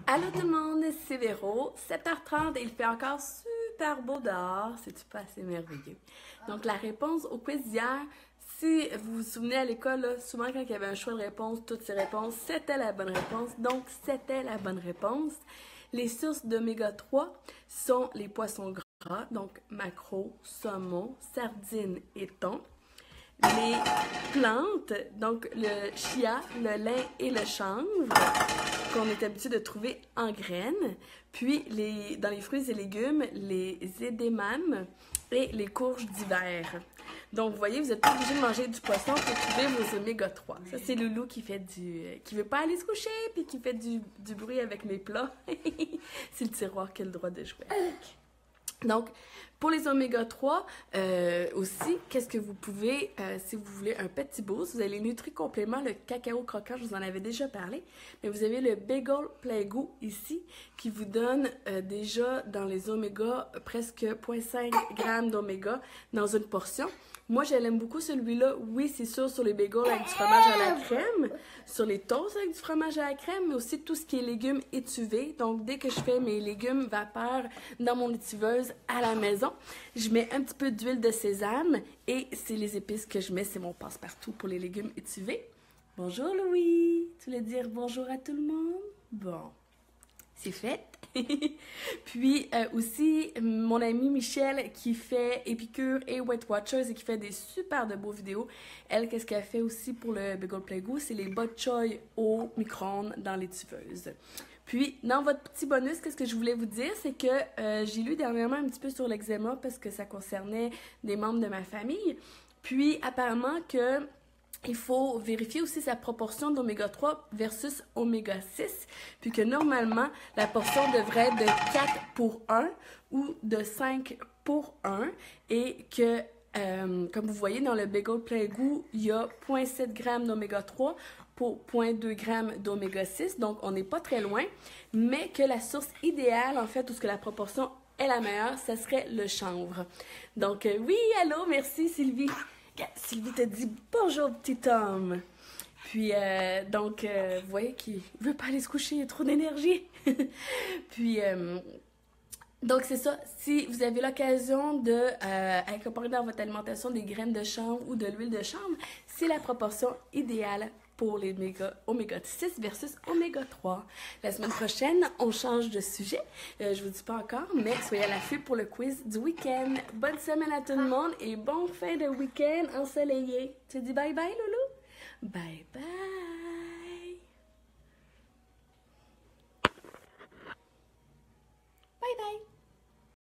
Allô tout le monde, c'est Véro, 7h30 et il fait encore super beau dehors, c'est-tu pas assez merveilleux? Donc la réponse au quiz d'hier, si vous vous souvenez à l'école, là, souvent quand il y avait un choix de réponse, toutes ces réponses, c'était la bonne réponse, donc c'était la bonne réponse. Les sources d'oméga 3 sont les poissons gras, donc maquereau, saumon, sardines et thon. Les plantes, donc le chia, le lin et le chanvre, qu'on est habitué de trouver en graines. Puis, dans les fruits et légumes, les édémames et les courges d'hiver. Donc, vous voyez, vous n'êtes pas obligé de manger du poisson pour trouver vos oméga 3. Ça, c'est Loulou qui fait qui veut pas aller se coucher, puis qui fait du bruit avec mes plats. C'est le tiroir qui a le droit de jouer avec. Donc, pour les oméga 3, aussi, qu'est-ce que vous pouvez, si vous voulez un petit boost, vous avez les nutri-compléments, le cacao croquant, je vous en avais déjà parlé, mais vous avez le Bagel Playgoo ici, qui vous donne déjà dans les oméga presque 0,5 g d'oméga dans une portion. Moi, je l'aime beaucoup celui-là. Oui, c'est sûr, sur les bagels avec du fromage à la crème, sur les toasts avec du fromage à la crème, mais aussi tout ce qui est légumes étuvés. Donc, dès que je fais mes légumes vapeur dans mon étuveuse à la maison, je mets un petit peu d'huile de sésame et c'est les épices que je mets. C'est mon passe-partout pour les légumes étuvés. Bonjour Louis! Tu voulais dire bonjour à tout le monde? Bon, c'est fait. Puis aussi, mon ami Michel qui fait Épicure et Weight Watchers et qui fait des super de beaux vidéos. Elle, qu'est-ce qu'elle fait aussi pour le Bagel Playgoo? C'est les bok choy au micro-ondes dans les tifeuses. Puis, dans votre petit bonus, qu'est-ce que je voulais vous dire? C'est que j'ai lu dernièrement un petit peu sur l'eczéma parce que ça concernait des membres de ma famille. Puis, apparemment que il faut vérifier aussi sa proportion d'oméga 3 versus oméga 6, puis que normalement, la portion devrait être de 4 pour 1 ou de 5 pour 1, et que, comme vous voyez dans le Bagel Playgoo, il y a 0,7 g d'oméga 3 pour 0,2 g d'oméga 6, donc on n'est pas très loin, mais que la source idéale, en fait, où ce que la proportion est la meilleure, ce serait le chanvre. Donc, oui, allô, merci Sylvie. Sylvie te dit bonjour petit homme. Puis vous voyez qu'il veut pas aller se coucher, il a trop d'énergie. Puis donc c'est ça, si vous avez l'occasion de incorporer dans votre alimentation des graines de chanvre ou de l'huile de chanvre, c'est la proportion idéale pour les oméga 6 versus oméga 3. La semaine prochaine, on change de sujet. Je vous dis pas encore, mais soyez à l'affût pour le quiz du week-end. Bonne semaine à tout le monde et bonne fin de week-end ensoleillé. Tu dis bye bye, Loulou? Bye bye. Bye bye.